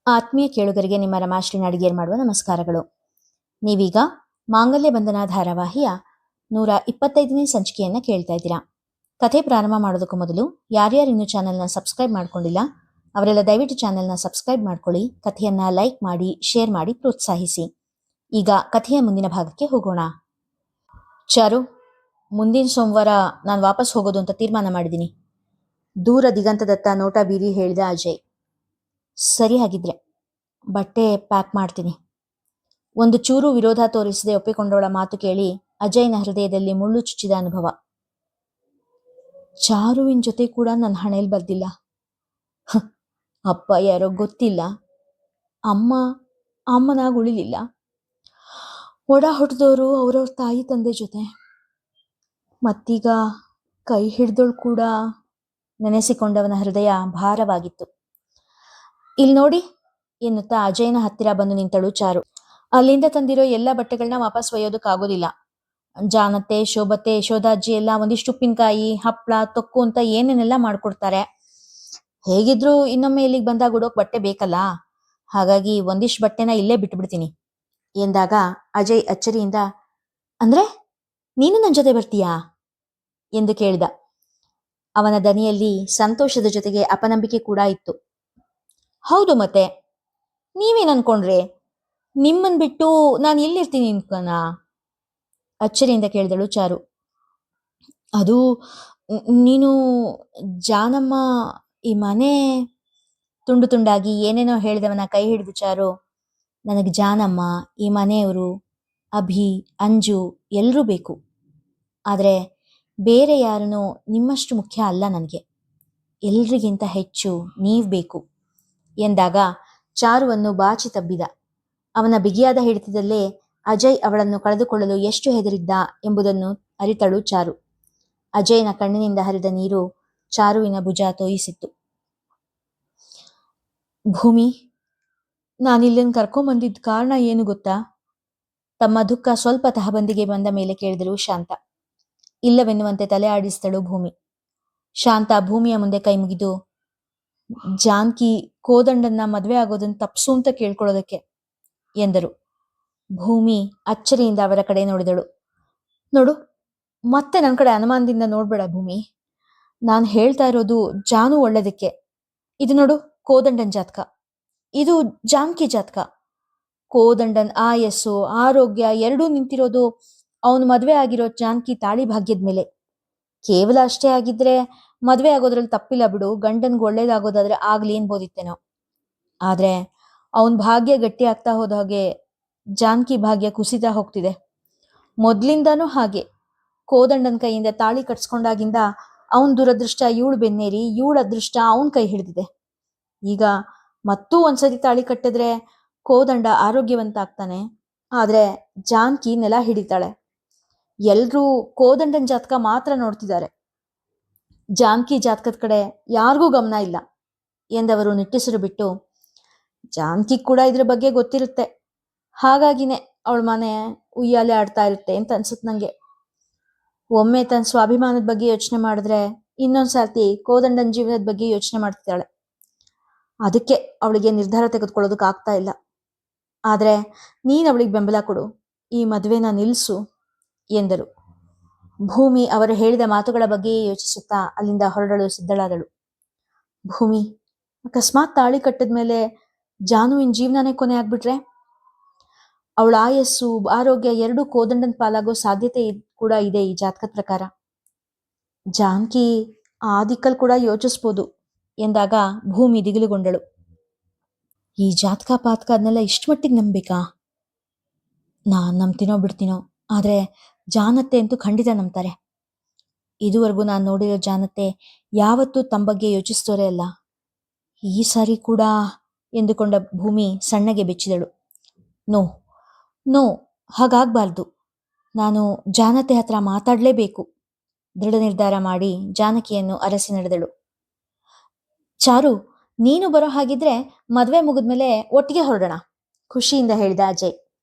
ಆತ್ಮೀಯ ಕೇಳುಗರಿಗೆ ನಿಮ್ಮ ರಮಾಶ್ರೀ ಅಡಿಗೇರ್ ಮಾಡುವ ನಮಸ್ಕಾರಗಳು. ನೀವೀಗ ಮಾಂಗಲ್ಯ ಬಂಧನ ಧಾರಾವಾಹಿಯ 125ನೇ ಸಂಚಿಕೆಯನ್ನ ಕೇಳ್ತಾ ಇದ್ದೀರಾ. ಕಥೆ ಪ್ರಾರಂಭ ಮಾಡೋದಕ್ಕೂ ಮೊದಲು ಯಾರ್ಯಾರು ಇನ್ನೂ ಚಾನೆಲ್ನ ಸಬ್ಸ್ಕ್ರೈಬ್ ಮಾಡ್ಕೊಂಡಿಲ್ಲ ಅವರೆಲ್ಲ ದಯವಿಟ್ಟು ಚಾನೆಲ್ನ ಸಬ್ಸ್ಕ್ರೈಬ್ ಮಾಡ್ಕೊಳ್ಳಿ, ಕಥೆಯನ್ನ ಲೈಕ್ ಮಾಡಿ, ಶೇರ್ ಮಾಡಿ ಪ್ರೋತ್ಸಾಹಿಸಿ. ಈಗ ಕಥೆಯ ಮುಂದಿನ ಭಾಗಕ್ಕೆ ಹೋಗೋಣ. ಚಾರು, ಮುಂದಿನ ಸೋಮವಾರ ನಾನು ವಾಪಸ್ ಹೋಗೋದು ಅಂತ ತೀರ್ಮಾನ ಮಾಡಿದ್ದೀನಿ. ದೂರ ದಿಗಂತದತ್ತ ನೋಟ ಬೀರಿ ಹೇಳಿದ ಅಜಯ್. ಸರಿ, ಹಾಗಿದ್ರೆ ಬಟ್ಟೆ ಪ್ಯಾಕ್ ಮಾಡ್ತೀನಿ. ಒಂದು ಚೂರು ವಿರೋಧ ತೋರಿಸದೆ ಒಪ್ಪಿಕೊಂಡವಳ ಮಾತು ಕೇಳಿ ಅಜಯ್ನ ಹೃದಯದಲ್ಲಿ ಮುಳ್ಳು ಚುಚ್ಚಿದ ಅನುಭವ. ಚಾರುವಿನ ಜೊತೆ ಕೂಡ ನನ್ನ ಹಣೆಯಲ್ಲಿ ಬರ್ದಿಲ್ಲ. ಅಪ್ಪ ಯಾರೋ ಗೊತ್ತಿಲ್ಲ, ಅಮ್ಮನಾಗ ಉಳಿಲಿಲ್ಲ, ಒಡ ಹುಟ್ಟಿದವರು ಅವ್ರವ್ರ ತಾಯಿ ತಂದೆ ಜೊತೆ, ಮತ್ತೀಗ ಕೈ ಹಿಡ್ದೋಳು ಕೂಡ. ನೆನೆಸಿಕೊಂಡವನ ಹೃದಯ ಭಾರವಾಗಿತ್ತು. ಇಲ್ಲಿ ನೋಡಿ ಎನ್ನುತ್ತಾ ಅಜಯ್ನ ಹತ್ತಿರ ಬಂದು ನಿಂತಳು ಚಾರು. ಅಲ್ಲಿಂದ ತಂದಿರೋ ಎಲ್ಲ ಬಟ್ಟೆಗಳನ್ನ ವಾಪಸ್ ಒಯ್ಯೋದಕ್ಕಾಗೋದಿಲ್ಲ. ಜಾನತೆ, ಶೋಭತೆ, ಯಶೋಧಾಜ್ಜಿ ಎಲ್ಲ ಒಂದಿಷ್ಟು ಉಪ್ಪಿನಕಾಯಿ, ಹಪ್ಪಳ, ತೊಕ್ಕು ಅಂತ ಏನೇನೆಲ್ಲ ಮಾಡ್ಕೊಡ್ತಾರೆ. ಹೇಗಿದ್ರು ಇನ್ನೊಮ್ಮೆ ಇಲ್ಲಿಗೆ ಬಂದಾಗ ಉಡೋಕ್ ಬಟ್ಟೆ ಬೇಕಲ್ಲ, ಹಾಗಾಗಿ ಒಂದಿಷ್ಟು ಬಟ್ಟೆನ ಇಲ್ಲೇ ಬಿಟ್ಬಿಡ್ತೀನಿ ಎಂದಾಗ ಅಜಯ್ ಅಚ್ಚರಿಯಿಂದ, ಅಂದ್ರೆ ನೀನು ನನ್ನ ಜೊತೆ ಬರ್ತೀಯಾ ಎಂದು ಕೇಳಿದ. ಅವನ ದನಿಯಲ್ಲಿ ಸಂತೋಷದ ಜೊತೆಗೆ ಅಪನಂಬಿಕೆ ಕೂಡ ಇತ್ತು. ಹೌದು, ಮತ್ತೆ ನೀವೇನ್ ಅನ್ಕೊಂಡ್ರೆ ನಿಮ್ಮನ್ ಬಿಟ್ಟು ನಾನು ಎಲ್ಲಿರ್ತೀನಿ ಅನ್ಕನ? ಅಚ್ಚರಿಯಿಂದ ಕೇಳಿದಳು ಚಾರು. ಅದು ನೀನು ಜಾನಮ್ಮ ಈ ಮನೆ ತುಂಡು ತುಂಡಾಗಿ ಏನೇನೋ ಹೇಳಿದವನ ಕೈ ಹಿಡಿದು ಚಾರು, ನನಗೆ ಜಾನಮ್ಮ, ಈ ಮನೆಯವರು, ಅಭಿ, ಅಂಜು ಎಲ್ಲರೂ ಬೇಕು. ಆದರೆ ಬೇರೆ ಯಾರನ್ನೂ ನಿಮ್ಮಷ್ಟು ಮುಖ್ಯ ಅಲ್ಲ ನನಗೆ. ಎಲ್ರಿಗಿಂತ ಹೆಚ್ಚು ನೀವ್ ಬೇಕು ಎಂದಾಗ ಚಾರುವನ್ನು ಬಾಚಿ ತಬ್ಬಿದ. ಅವನ ಬಿಗಿಯಾದ ಹಿಡಿತದಲ್ಲೇ ಅಜಯ್ ಅವಳನ್ನು ಕಳೆದುಕೊಳ್ಳಲು ಎಷ್ಟು ಹೆದರಿದ್ದ ಎಂಬುದನ್ನು ಅರಿತಳು ಚಾರು. ಅಜಯ್ನ ಕಣ್ಣಿನಿಂದ ಹರಿದ ನೀರು ಚಾರುವಿನ ಭುಜ ತೋಯಿಸಿತ್ತು. ಭೂಮಿ, ನಾನಿಲ್ಲನ್ನು ಕರ್ಕೊಂಬಂದಿದ್ದ ಕಾರಣ ಏನು ಗೊತ್ತಾ? ತಮ್ಮ ದುಃಖ ಸ್ವಲ್ಪ ತಹಬಂದಿಗೆ ಬಂದ ಮೇಲೆ ಕೇಳಿದಳು ಶಾಂತ. ಇಲ್ಲವೆನ್ನುವಂತೆ ತಲೆ ಆಡಿಸಿದಳು ಭೂಮಿ. ಶಾಂತ ಭೂಮಿಯ ಮುಂದೆ ಕೈ ಮುಗಿದು, ಜಾನ್ಕಿ ಕೋದಂಡನ್ನ ಮದ್ವೆ ಆಗೋದನ್ನ ತಪ್ಸು ಅಂತ ಕೇಳ್ಕೊಳ್ಳೋದಕ್ಕೆ ಎಂದರು. ಭೂಮಿ ಅಚ್ಚರಿಯಿಂದ ಅವರ ಕಡೆ ನೋಡಿದಳು. ನೋಡು, ಮತ್ತೆ ನನ್ನ ಕಡೆ ಅನುಮಾನದಿಂದ ನೋಡ್ಬೇಡ ಭೂಮಿ. ನಾನು ಹೇಳ್ತಾ ಇರೋದು ಜಾನು ಒಳ್ಳೇದಕ್ಕೆ. ಇದು ನೋಡು, ಕೋದಂಡನ್ ಜಾತಕ, ಇದು ಜಾನ್ಕಿ ಜಾತಕ. ಕೋದಂಡನ್ ಆಯಸ್ಸು, ಆರೋಗ್ಯ ಎರಡೂ ನಿಂತಿರೋದು ಅವನು ಮದ್ವೆ ಆಗಿರೋ ಜಾನ್ಕಿ ತಾಳಿ ಭಾಗ್ಯದ ಮೇಲೆ. ಕೇವಲ ಅಷ್ಟೇ ಆಗಿದ್ರೆ ಮದ್ವೆ ಆಗೋದ್ರಲ್ಲಿ ತಪ್ಪಿಲ್ಲ ಬಿಡು, ಗಂಡನ್ಗೆ ಒಳ್ಳೇದಾಗೋದಾದ್ರೆ ಆಗ್ಲಿ ಅನ್ಬೋದಿತ್ತೇನೋ. ಆದ್ರೆ ಅವನ್ ಭಾಗ್ಯ ಗಟ್ಟಿ ಆಗ್ತಾ ಹೋದ ಹಾಗೆ ಜಾನ್ಕಿ ಭಾಗ್ಯ ಕುಸಿತಾ ಹೋಗ್ತಿದೆ. ಮೊದ್ಲಿಂದಾನೂ ಹಾಗೆ. ಕೋದಂಡನ್ ಕೈಯಿಂದ ತಾಳಿ ಕಟ್ಸ್ಕೊಂಡಾಗಿಂದ ಅವನ್ ದುರದೃಷ್ಟ ಇವಳು ಬೆನ್ನೇರಿ, ಇವಳ ಅದೃಷ್ಟ ಅವನ್ ಕೈ ಹಿಡಿದಿದೆ. ಈಗ ಮತ್ತೂ ಒಂದ್ಸತಿ ತಾಳಿ ಕಟ್ಟಿದ್ರೆ ಕೋದಂಡ ಆರೋಗ್ಯವಂತ ಆಗ್ತಾನೆ, ಆದ್ರೆ ಜಾನ್ಕಿ ನೆಲ ಹಿಡಿತಾಳೆ. ಎಲ್ರೂ ಕೋದಂಡನ್ ಜಾತಕ ಮಾತ್ರ ನೋಡ್ತಿದ್ದಾರೆ, ಜಾನ್ಕಿ ಜಾತಕದ ಕಡೆ ಯಾರಿಗೂ ಗಮನ ಇಲ್ಲ ಎಂದವರು ನಿಟ್ಟುಸಿರು ಬಿಟ್ಟು, ಜಾನ್ಕಿ ಕೂಡ ಇದ್ರ ಬಗ್ಗೆ ಗೊತ್ತಿರುತ್ತೆ, ಹಾಗಾಗಿನೇ ಅವಳ ಮನೆ ಉಯ್ಯಾಲೆ ಆಡ್ತಾ ಇರುತ್ತೆ ಅಂತ ಅನ್ಸುತ್ತೆ ನಂಗೆ. ಒಮ್ಮೆ ತನ್ನ ಸ್ವಾಭಿಮಾನದ ಬಗ್ಗೆ ಯೋಚನೆ ಮಾಡಿದ್ರೆ ಇನ್ನೊಂದ್ಸರ್ತಿ ಕೋದಂಡನ್ ಜೀವನದ ಬಗ್ಗೆ ಯೋಚನೆ ಮಾಡ್ತಿದ್ದಾಳೆ. ಅದಕ್ಕೆ ಅವಳಿಗೆ ನಿರ್ಧಾರ ತೆಗೆದುಕೊಳ್ಳೋದಕ್ಕೆ ಆಗ್ತಾ ಇಲ್ಲ. ಆದ್ರೆ ನೀನ್ ಅವಳಿಗೆ ಬೆಂಬಲ ಕೊಡು, ಈ ಮದುವೆನ ನಿಲ್ಸು ಎಂದರು. ಭೂಮಿ ಅವರು ಹೇಳಿದ ಮಾತುಗಳ ಬಗ್ಗೆಯೇ ಯೋಚಿಸುತ್ತಾ ಅಲ್ಲಿಂದ ಹೊರಡಲು ಸಿದ್ಧಳಾದಳು. ಭೂಮಿ, ಅಕಸ್ಮಾತ್ ತಾಳಿ ಕಟ್ಟಿದ್ಮೇಲೆ ಜಾನುವಿನ ಜೀವನನೇ ಕೊನೆ ಆಗ್ಬಿಟ್ರೆ? ಅವಳ ಆಯಸ್ಸು, ಆರೋಗ್ಯ ಎರಡೂ ಕೋದಂಡನ್ ಪಾಲಾಗೋ ಸಾಧ್ಯತೆ ಕೂಡ ಇದೆ ಈ ಜಾತಕದ ಪ್ರಕಾರ. ಜಾನ್ಕಿ ಆ ದಿಕ್ಕಲ್ ಕೂಡ ಯೋಚಿಸ್ಬೋದು ಎಂದಾಗ ಭೂಮಿ ದಿಗಿಲುಗೊಂಡಳು. ಈ ಜಾತಕ ಪಾತಕ ಅದನ್ನೆಲ್ಲ ಇಷ್ಟು ಮಟ್ಟಿಗೆ ನಂಬೇಕಾ? ನಾನ್ ನಂಬ್ತೀನೋ ಬಿಡ್ತೀನೋ, ಆದ್ರೆ ಜಾನತ್ತೆ ಅಂತೂ ಖಂಡಿತ ನಂಬ್ತಾರೆ. ಇದುವರೆಗೂ ನಾನು ನೋಡಿರೋ ಜಾನತ್ತೆ ಯಾವತ್ತೂ ತಮ್ಮ ಬಗ್ಗೆ ಯೋಚಿಸ್ತೋರೇ ಅಲ್ಲ. ಈ ಸಾರಿ ಕೂಡ ಎಂದುಕೊಂಡ ಭೂಮಿ ಸಣ್ಣಗೆ ಬೆಚ್ಚಿದಳು. No no, ಹಾಗಾಗ್ಬಾರ್ದು. ನಾನು ಜಾನತೆ ಹತ್ರ ಮಾತಾಡ್ಲೇಬೇಕು. ದೃಢ ನಿರ್ಧಾರ ಮಾಡಿ ಜಾನಕಿಯನ್ನು ಅರಸಿ ನಡೆದಳು. ಚಾರು, ನೀನು ಬರೋ ಹಾಗಿದ್ರೆ ಮದ್ವೆ ಮುಗಿದ್ಮೇಲೆ ಒಟ್ಟಿಗೆ ಹೊರಡೋಣ, ಖುಷಿಯಿಂದ ಹೇಳಿದ ಅಜಯ್.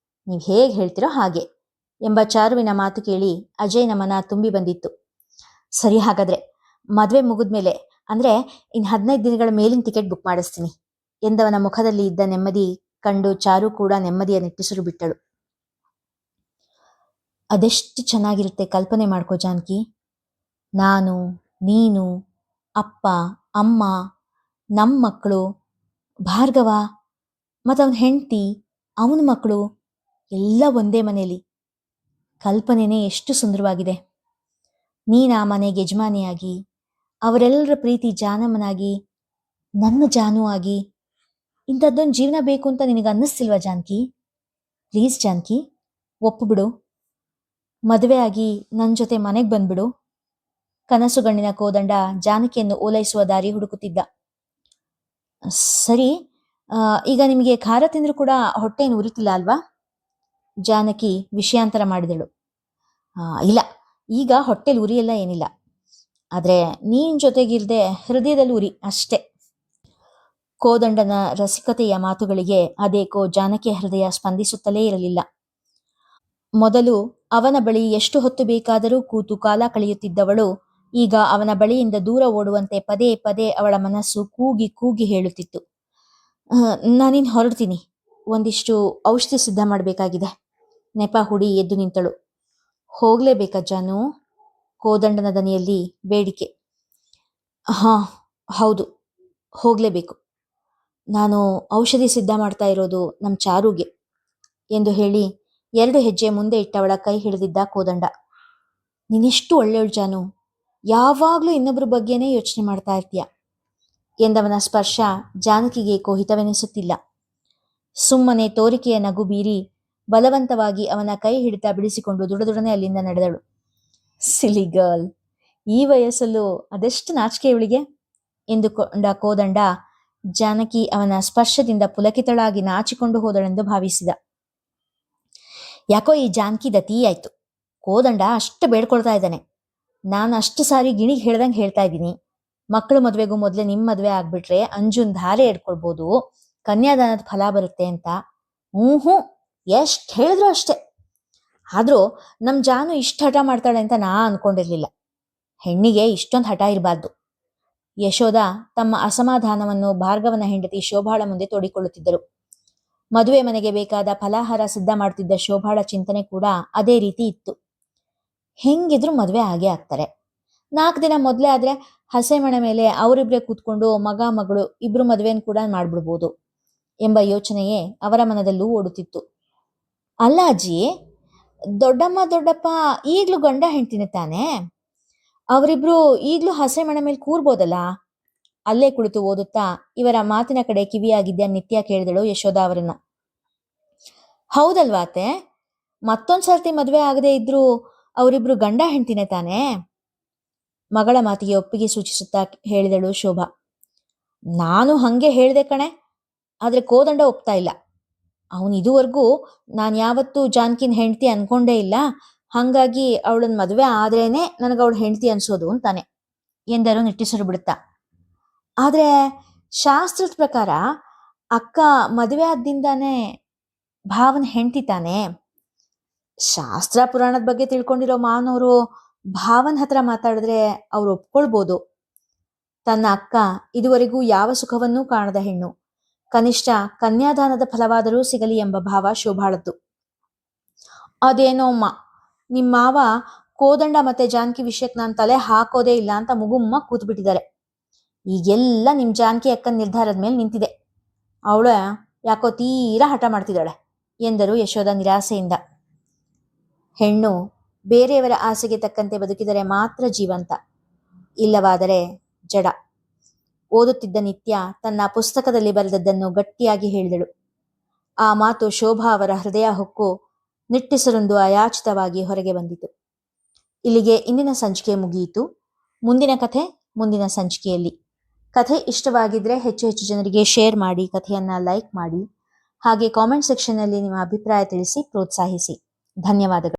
ನೀವ್ ಹೇಗೆ ಹೇಳ್ತಿರೋ ಹಾಗೆ ಎಂಬ ಚಾರುವಿನ ಮಾತು ಕೇಳಿ ಅಜಯ್ನ ಮನ ತುಂಬಿ ಬಂದಿತ್ತು. ಸರಿ, ಹಾಗಾದ್ರೆ ಮದ್ವೆ ಮುಗಿದ್ಮೇಲೆ, ಅಂದ್ರೆ ಇನ್ 15 ದಿನಗಳ ಮೇಲಿನ ಟಿಕೆಟ್ ಬುಕ್ ಮಾಡಿಸ್ತೀನಿ ಎಂದವನ ಮುಖದಲ್ಲಿ ಇದ್ದ ನೆಮ್ಮದಿ ಕಂಡು ಚಾರು ಕೂಡ ನೆಮ್ಮದಿಯ ನಿಟ್ಟುಸಿರು ಬಿಟ್ಟಳು. ಅದೆಷ್ಟು ಚೆನ್ನಾಗಿರುತ್ತೆ ಕಲ್ಪನೆ ಮಾಡ್ಕೋ ಜಾನಕಿ. ನಾನು, ನೀನು, ಅಪ್ಪ, ಅಮ್ಮ, ನಮ್ಮ ಮಕ್ಕಳು, ಭಾರ್ಗವ ಮತ್ತವನ ಹೆಂಡತಿ, ಅವನ ಮಕ್ಕಳು ಎಲ್ಲ ಒಂದೇ ಮನೆಯಲ್ಲಿ. ಕಲ್ಪನೆನೇ ಎಷ್ಟು ಸುಂದರವಾಗಿದೆ. ನೀನು ಆ ಮನೆಗೆ ಯಜಮಾನಿಯಾಗಿ, ಅವರೆಲ್ಲರ ಪ್ರೀತಿ ಜಾನಮ್ಮನಾಗಿ, ನನ್ನ ಜಾನು ಆಗಿ, ಇಂಥದ್ದೊಂದು ಜೀವನ ಬೇಕು ಅಂತ ನಿನಗೆ ಅನ್ನಿಸ್ತಿಲ್ವಾ ಜಾನಕಿ? ಪ್ಲೀಸ್ ಜಾನಕಿ, ಒಪ್ಪುಬಿಡು. ಮದುವೆ ಆಗಿ ನನ್ನ ಜೊತೆ ಮನೆಗೆ ಬಂದ್ಬಿಡು. ಕನಸುಗಣ್ಣಿನ ಕೋದಂಡ ಜಾನಕಿಯನ್ನು ಓಲೈಸುವ ದಾರಿ ಹುಡುಕುತ್ತಿದ್ದ. ಸರಿ, ಈಗ ನಿಮಗೆ ಖಾರ ತಿಂದರೂ ಕೂಡ ಹೊಟ್ಟೆ ಏನು ಉರಿತಿಲ್ಲ ಅಲ್ವಾ? ಜಾನಕಿ ವಿಷಯಾಂತರ ಮಾಡಿದಳು. ಇಲ್ಲ, ಈಗ ಹೊಟ್ಟೆಲಿ ಉರಿಯೆಲ್ಲ ಏನಿಲ್ಲ. ಆದರೆ ನೀನ್ ಜೊತೆಗಿರ್ದೆ ಹೃದಯದಲ್ಲಿ ಉರಿ ಅಷ್ಟೇ. ಕೋದಂಡನ ರಸಿಕತೆಯ ಮಾತುಗಳಿಗೆ ಅದೇಕೋ ಜಾನಕಿಯ ಹೃದಯ ಸ್ಪಂದಿಸುತ್ತಲೇ ಇರಲಿಲ್ಲ. ಮೊದಲು ಅವನ ಬಳಿ ಎಷ್ಟು ಹೊತ್ತು ಬೇಕಾದರೂ ಕೂತು ಕಾಲ ಕಳೆಯುತ್ತಿದ್ದವಳು ಈಗ ಅವನ ಬಳಿಯಿಂದ ದೂರ ಓಡುವಂತೆ ಪದೇ ಪದೇ ಅವಳ ಮನಸ್ಸು ಕೂಗಿ ಕೂಗಿ ಹೇಳುತ್ತಿತ್ತು. ನಾನಿನ್ ಹೊರಡ್ತೀನಿ, ಒಂದಿಷ್ಟು ಔಷಧಿ ಸಿದ್ಧ ಮಾಡಬೇಕಾಗಿದೆ. ನೆಪ ಹುಡಿ ಎದ್ದು ನಿಂತಳು. ಹೋಗ್ಲೇಬೇಕಾ ಜಾನು? ಕೋದಂಡನ ದನಿಯಲ್ಲಿ ಬೇಡಿಕೆ. ಹೌದು, ಹೋಗ್ಲೇಬೇಕು. ನಾನು ಔಷಧಿ ಸಿದ್ಧ ಮಾಡ್ತಾ ಇರೋದು ನಮ್ಮ ಚಾರುಗೆ ಎಂದು ಹೇಳಿ 2 ಹೆಜ್ಜೆ ಮುಂದೆ ಇಟ್ಟವಳ ಕೈ ಹಿಡಿದಿದ್ದ ಕೋದಂಡ. ನೀನೆಷ್ಟು ಒಳ್ಳೆಯವಳು ಜಾನು, ಯಾವಾಗಲೂ ಇನ್ನೊಬ್ಬರ ಬಗ್ಗೆನೇ ಯೋಚನೆ ಮಾಡ್ತಾ ಇರ್ತೀಯ ಎಂದವನ ಸ್ಪರ್ಶ ಜಾನಕಿಗೆ ಹಿತವೆನಿಸುತ್ತಿಲ್ಲ. ಸುಮ್ಮನೆ ತೋರಿಕೆಯ ನಗು ಬೀರಿ ಬಲವಂತವಾಗಿ ಅವನ ಕೈ ಹಿಡಿತ ಬಿಡಿಸಿಕೊಂಡು ದುಡದುಡನೆ ಅಲ್ಲಿಂದ ನಡೆದಳು. ಸಿಲಿ ಗರ್ಲ್, ಈ ವಯಸ್ಸಲ್ಲೂ ಅದೆಷ್ಟು ನಾಚಿಕೆ ಇವಳಿಗೆ ಎಂದುಕೊಂಡ ಕೋದಂಡ ಜಾನಕಿ ಅವನ ಸ್ಪರ್ಶದಿಂದ ಪುಲಕಿತಳಾಗಿ ನಾಚಿಕೊಂಡು ಹೋದಳೆಂದು ಭಾವಿಸಿದ. ಯಾಕೋ ಈ ಜಾನಕಿ ದತಿ ಆಯ್ತು. ಕೋದಂಡ ಅಷ್ಟು ಬೇಡ್ಕೊಳ್ತಾ ಇದ್ದಾನೆ. ನಾನು ಅಷ್ಟು ಸಾರಿ ಗಿಣಿಗೆ ಹೇಳ್ದಂಗೆ ಹೇಳ್ತಾ ಇದ್ದೀನಿ, ಮಕ್ಕಳು ಮದುವೆಗೂ ಮೊದಲೇ ನಿಮ್ಮ ಮದುವೆ ಆಗ್ಬಿಟ್ರೆ ಅಂಜುನ್ ಧಾರೆ ಎಡ್ಕೊಳ್ಬೋದು, ಕನ್ಯಾದಾನದ ಫಲ ಬರುತ್ತೆ ಅಂತ. ಹ್ಞೂ ಎಷ್ಟು ಹೇಳಿದ್ರು ಅಷ್ಟೆ. ಆದ್ರೂ ನಮ್ಮ ಜಾನು ಇಷ್ಟು ಹಠ ಮಾಡ್ತಾಳೆ ಅಂತ ನಾ ಅನ್ಕೊಂಡಿರ್ಲಿಲ್ಲ. ಹೆಣ್ಣಿಗೆ ಇಷ್ಟೊಂದು ಹಠ ಇರಬಾರ್ದು. ಯಶೋಧ ತಮ್ಮ ಅಸಮಾಧಾನವನ್ನು ಭಾರ್ಗವನ ಹೆಂಡತಿ ಶೋಭಾಳ ಮುಂದೆ ತೋಡಿಕೊಳ್ಳುತ್ತಿದ್ದರು. ಮದುವೆ ಮನೆಗೆ ಬೇಕಾದ ಫಲಾಹಾರ ಸಿದ್ಧ ಮಾಡ್ತಿದ್ದ ಶೋಭಾಳ ಚಿಂತನೆ ಕೂಡ ಅದೇ ರೀತಿ ಇತ್ತು. ಹೆಂಗಿದ್ರು ಮದುವೆ ಆಗೇ ಆಗ್ತಾರೆ. 4 ದಿನ ಮೊದಲೇ ಆದ್ರೆ ಹಸೆ ಮಣೆ ಮೇಲೆ ಅವರಿಬ್ರೆ ಕೂತ್ಕೊಂಡು ಮಗ ಮಗಳು ಇಬ್ರು ಮದುವೆನ ಕೂಡ ಮಾಡ್ಬಿಡ್ಬೋದು ಎಂಬ ಯೋಚನೆಯೇ ಅವರ ಮನದಲ್ಲೂ ಓಡುತ್ತಿತ್ತು. ಅಲ್ಲ ಅಜ್ಜಿ, ದೊಡ್ಡಮ್ಮ ದೊಡ್ಡಪ್ಪ ಈಗ್ಲೂ ಗಂಡ ಹೆಂಡ್ತಿನೇ ತಾನೆ? ಅವರಿಬ್ರು ಈಗ್ಲೂ ಹಸೆ ಮಣೆ ಮೇಲೆ ಕೂರ್ಬೋದಲ್ಲ? ಅಲ್ಲೇ ಕುಳಿತು ಓದುತ್ತಾ ಇವರ ಮಾತಿನ ಕಡೆ ಕಿವಿಯಾಗಿದ್ದ ನಿತ್ಯ ಕೇಳಿದಳು ಯಶೋಧ ಅವರನ್ನ. ಹೌದಲ್ವಾತೆ, ಮತ್ತೊಂದ್ಸರ್ತಿ ಮದುವೆ ಆಗದೆ ಇದ್ರು ಅವರಿಬ್ರು ಗಂಡ ಹೆಂಡ್ತಿನೇ ತಾನೆ? ಮಗಳ ಮಾತಿಗೆ ಒಪ್ಪಿಗೆ ಸೂಚಿಸುತ್ತಾ ಹೇಳಿದಳು ಶೋಭಾ. ನಾನು ಹಂಗೆ ಹೇಳ್ದೆ ಕಣೆ, ಆದ್ರೆ ಕೋದಂಡ ಒಪ್ತಾ ಇಲ್ಲ. ಅವನು ಇದುವರೆಗೂ ನಾನು ಯಾವತ್ತೂ ಜಾನಕಿನ ಹೆಂಡತಿ ಅನ್ಕೊಂಡೇ ಇಲ್ಲ, ಹಂಗಾಗಿ ಅವಳನ್ನ ಮದುವೆ ಆದ್ರೇನೆ ನನಗೆ ಅವಳು ಹೆಂಡತಿ ಅನ್ಸೋದು ಅಂತಾನೆ ಎಂದರು ನಿಟ್ಟುಸಿರು ಬಿಡುತ್ತಾ. ಆದ್ರೆ ಶಾಸ್ತ್ರದ ಪ್ರಕಾರ ಅಕ್ಕ ಮದುವೆ ಆದ್ದಿಂದಾನೆ ಭಾವನ ಹೆಂಡತಿ ತಾನೆ? ಶಾಸ್ತ್ರ ಪುರಾಣದ ಬಗ್ಗೆ ತಿಳ್ಕೊಂಡಿರೋ ಮಾವನವರು ಭಾವನ ಹತ್ರ ಮಾತಾಡಿದ್ರೆ ಅವ್ರು ಒಪ್ಕೊಳ್ಬೋದು. ತನ್ನ ಅಕ್ಕ ಇದುವರೆಗೂ ಯಾವ ಸುಖವನ್ನೂ ಕಾಣದ ಹೆಣ್ಣು, ಕನಿಷ್ಠ ಕನ್ಯಾದಾನದ ಫಲವಾದರೂ ಸಿಗಲಿ ಎಂಬ ಭಾವ ಶೋಭಾಳದ್ದು. ಅದೇನೋ ಅಮ್ಮ, ನಿಮ್ಮ ಮಾವ ಕೋದಂಡ ಮತ್ತೆ ಜಾನಕಿ ವಿಷಯಕ್ಕೆ ನಾನು ತಲೆ ಹಾಕೋದೇ ಇಲ್ಲ ಅಂತ ಮುಗುಮ್ಮ ಕೂತ್ಬಿಟ್ಟಿದ್ದಾರೆ. ಈಗೆಲ್ಲ ನಿಮ್ ಜಾನಕಿ ಅಕ್ಕನ ನಿರ್ಧಾರದ ಮೇಲೆ ನಿಂತಿದೆ. ಅವಳ ಯಾಕೋ ತೀರಾ ಹಠ ಮಾಡ್ತಿದ್ದಾಳೆ ಎಂದರು ಯಶೋಧ ನಿರಾಸೆಯಿಂದ. ಹೆಣ್ಣು ಬೇರೆಯವರ ಆಸೆಗೆ ತಕ್ಕಂತೆ ಬದುಕಿದರೆ ಮಾತ್ರ ಜೀವಂತ, ಇಲ್ಲವಾದರೆ ಜಡ. ಓದುತ್ತಿದ್ದ ನಿತ್ಯ ತನ್ನ ಪುಸ್ತಕದಲ್ಲಿ ಬರೆದದ್ದನ್ನು ಗಟ್ಟಿಯಾಗಿ ಹೇಳಿದಳು. ಆ ಮಾತು ಶೋಭಾ ಅವರ ಹೃದಯ ಹೊಕ್ಕು ನಿಟ್ಟುಸಿರೊಂದು ಅಯಾಚಿತವಾಗಿ ಹೊರಗೆ ಬಂದಿತು. ಇಲ್ಲಿಗೆ ಇಂದಿನ ಸಂಚಿಕೆ ಮುಗಿಯಿತು. ಮುಂದಿನ ಕಥೆ ಮುಂದಿನ ಸಂಚಿಕೆಯಲ್ಲಿ. ಕಥೆ ಇಷ್ಟವಾಗಿದ್ರೆ ಹೆಚ್ಚು ಹೆಚ್ಚು ಜನರಿಗೆ ಶೇರ್ ಮಾಡಿ, ಕಥೆಯನ್ನ ಲೈಕ್ ಮಾಡಿ, ಹಾಗೆ ಕಾಮೆಂಟ್ ಸೆಕ್ಷನ್ನಲ್ಲಿ ನಿಮ್ಮ ಅಭಿಪ್ರಾಯ ತಿಳಿಸಿ ಪ್ರೋತ್ಸಾಹಿಸಿ. ಧನ್ಯವಾದಗಳು.